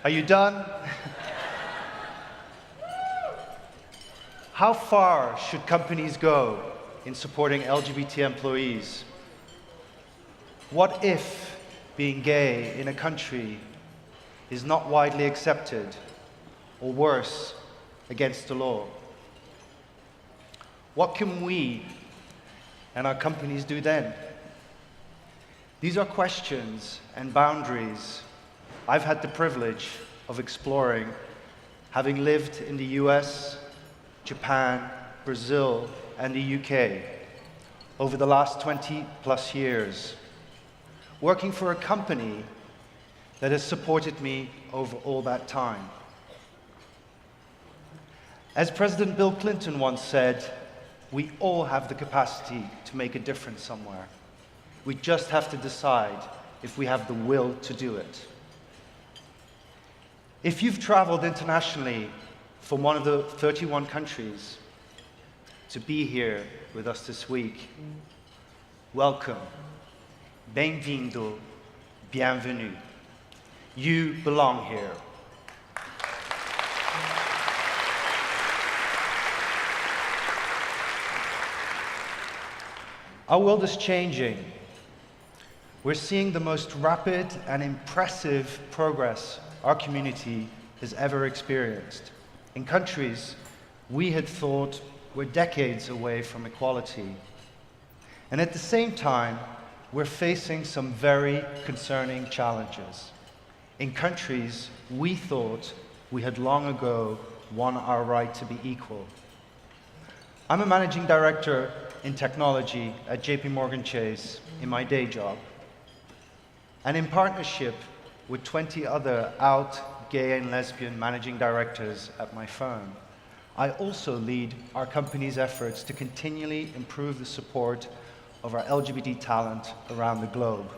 Are you done? How far should companies go in supporting LGBT employees? What if being gay in a country is not widely accepted, or worse, against the law? What can we and our companies do then? These are questions and boundaries I've had the privilege of exploring, having lived in the US, Japan, Brazil, and the UK over the last 20+ years, working for a company that has supported me over all that time. As President Bill Clinton once said, we all have the capacity to make a difference somewhere. We just have to decide if we have the will to do it. If you've traveled internationally from one of the 31 countries to be here with us this week, welcome. Bem-vindo, bienvenue. You belong here. Our world is changing. We're seeing the most rapid and impressive progress our community has ever experienced in countries we had thought were decades away from equality. And at the same time, we're facing some very concerning challenges in countries we thought we had long ago won our right to be equal. I'm a managing director in technology at JP Chase in my day job. And in partnership with 20 other out gay and lesbian managing directors at my firm, I also lead our company's efforts to continually improve the support of our LGBT talent around the globe.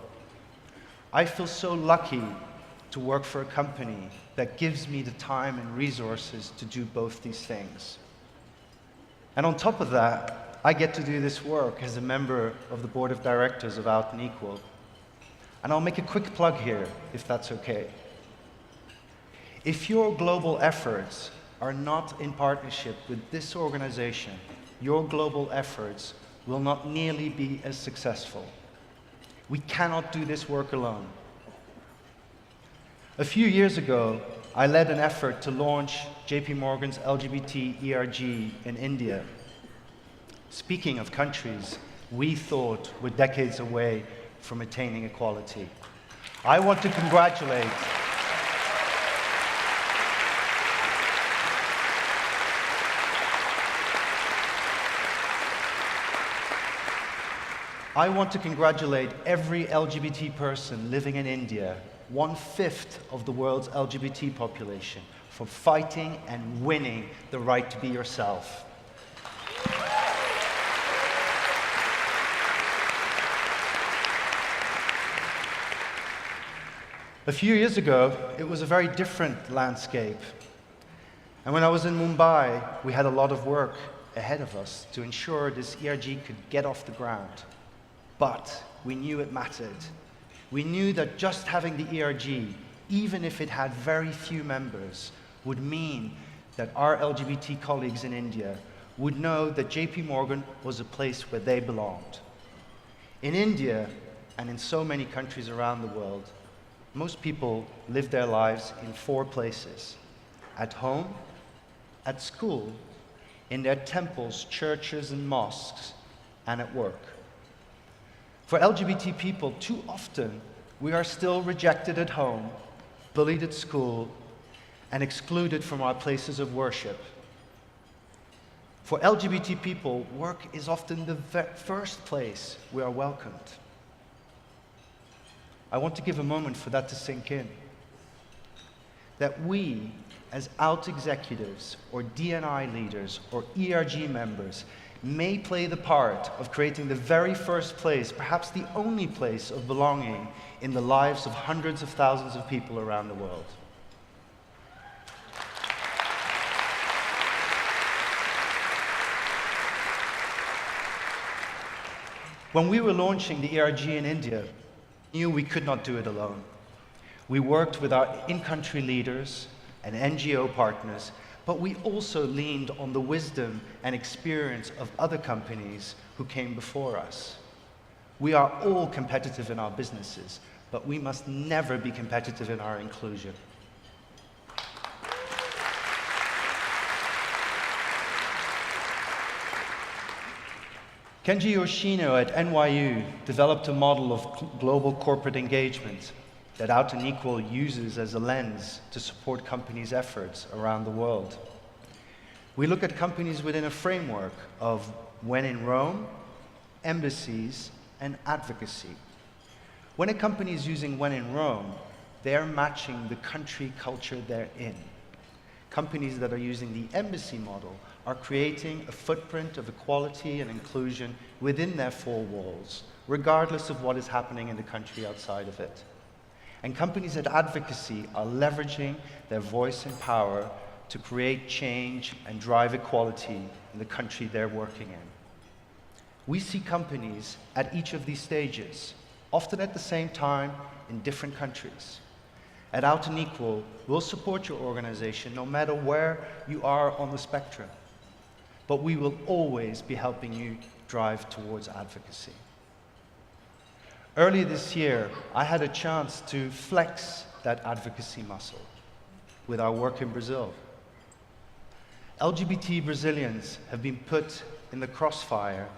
I feel so lucky to work for a company that gives me the time and resources to do both these things. And on top of that, I get to do this work as a member of the board of directors of Out and Equal. And I'll make a quick plug here, if that's okay. If your global efforts are not in partnership with this organization, your global efforts will not nearly be as successful. We cannot do this work alone. A few years ago, I led an effort to launch JP Morgan's LGBT ERG in India. Speaking of countries we thought were decades away from attaining equality, I want to congratulate every LGBT person living in India, 1/5 of the world's LGBT population, for fighting and winning the right to be yourself. A few years ago, it was a very different landscape. And when I was in Mumbai, we had a lot of work ahead of us to ensure this ERG could get off the ground. But we knew it mattered. We knew that just having the ERG, even if it had very few members, would mean that our LGBT colleagues in India would know that JP Morgan was a place where they belonged. In India, and in so many countries around the world, most people live their lives in 4 places: at home, at school, in their temples, churches, and mosques, and at work. For LGBT people, too often, we are still rejected at home, bullied at school, and excluded from our places of worship. For LGBT people, work is often the first place we are welcomed. I want to give a moment for that to sink in. That we, as out executives, or D&I leaders, or ERG members, may play the part of creating the very first place, perhaps the only place of belonging in the lives of hundreds of thousands of people around the world. When we were launching the ERG in India, we knew we could not do it alone. We worked with our in-country leaders and NGO partners, but we also leaned on the wisdom and experience of other companies who came before us. We are all competitive in our businesses, but we must never be competitive in our inclusion. Kenji Yoshino at NYU developed a model of global corporate engagement that Out and Equal uses as a lens to support companies' efforts around the world. We look at companies within a framework of when in Rome, embassies, and advocacy. When a company is using when in Rome, they are matching the country culture they're in. Companies that are using the embassy model are creating a footprint of equality and inclusion within their four walls, regardless of what is happening in the country outside of it. And companies at advocacy are leveraging their voice and power to create change and drive equality in the country they're working in. We see companies at each of these stages, often at the same time in different countries. At Out and Equal, we'll support your organization no matter where you are on the spectrum, but we will always be helping you drive towards advocacy. Earlier this year, I had a chance to flex that advocacy muscle with our work in Brazil. LGBT Brazilians have been put in the crossfire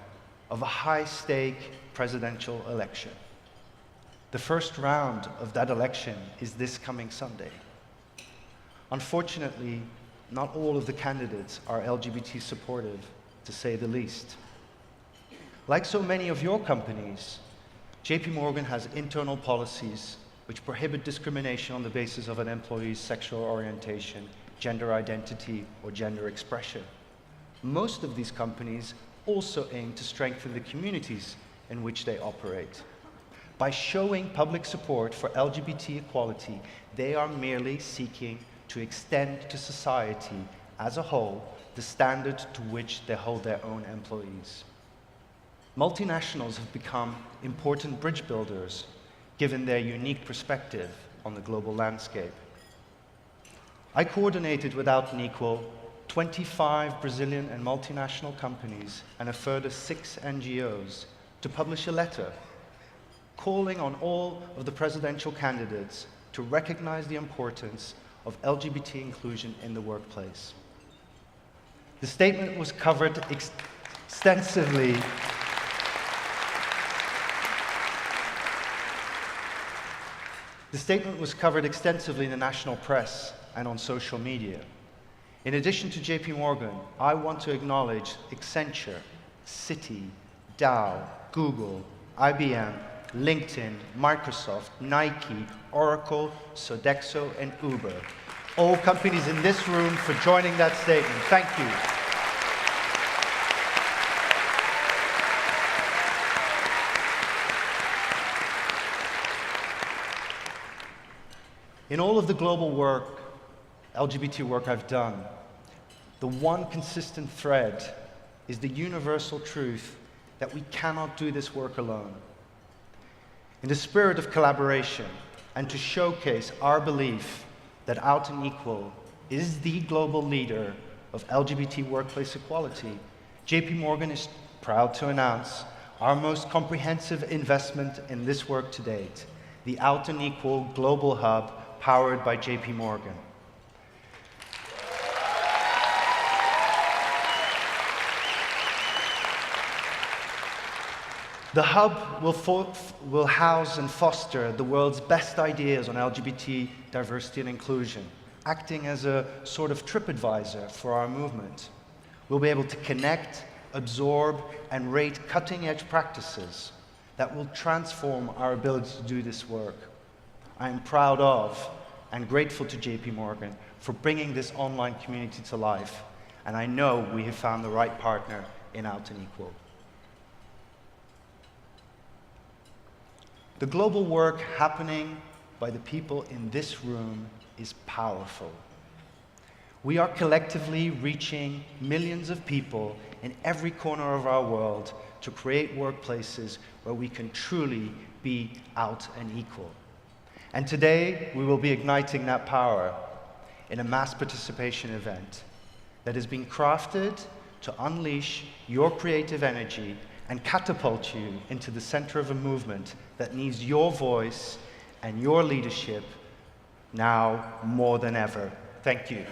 of a high-stake presidential election. The first round of that election is this coming Sunday. Unfortunately, not all of the candidates are LGBT supportive, to say the least. Like so many of your companies, JP Morgan has internal policies which prohibit discrimination on the basis of an employee's sexual orientation, gender identity, or gender expression. Most of these companies also aim to strengthen the communities in which they operate. By showing public support for LGBT equality, they are merely seeking to extend to society as a whole the standard to which they hold their own employees. Multinationals have become important bridge builders, given their unique perspective on the global landscape. I coordinated with Out and Equal 25 Brazilian and multinational companies and a further 6 NGOs to publish a letter calling on all of the presidential candidates to recognize the importance of LGBT inclusion in the workplace. The statement was covered extensively in the national press and on social media. In addition to JP Morgan, I want to acknowledge Accenture, Citi, Dow, Google, IBM, LinkedIn, Microsoft, Nike, Oracle, Sodexo, and Uber. All companies in this room for joining that statement. Thank you. In all of the global work, LGBT work I've done, the one consistent thread is the universal truth that we cannot do this work alone. In the spirit of collaboration and to showcase our belief that Out and Equal is the global leader of LGBT workplace equality, JP Morgan is proud to announce our most comprehensive investment in this work to date, the Out and Equal Global Hub powered by JP Morgan. The hub will house and foster the world's best ideas on LGBT diversity and inclusion, acting as a sort of TripAdvisor for our movement. We'll be able to connect, absorb, and rate cutting-edge practices that will transform our ability to do this work. I am proud of and grateful to JP Morgan for bringing this online community to life, and I know we have found the right partner in Out and Equal. The global work happening by the people in this room is powerful. We are collectively reaching millions of people in every corner of our world to create workplaces where we can truly be out and equal. And today, we will be igniting that power in a mass participation event that has been crafted to unleash your creative energy and catapult you into the center of a movement that needs your voice and your leadership now more than ever. Thank you.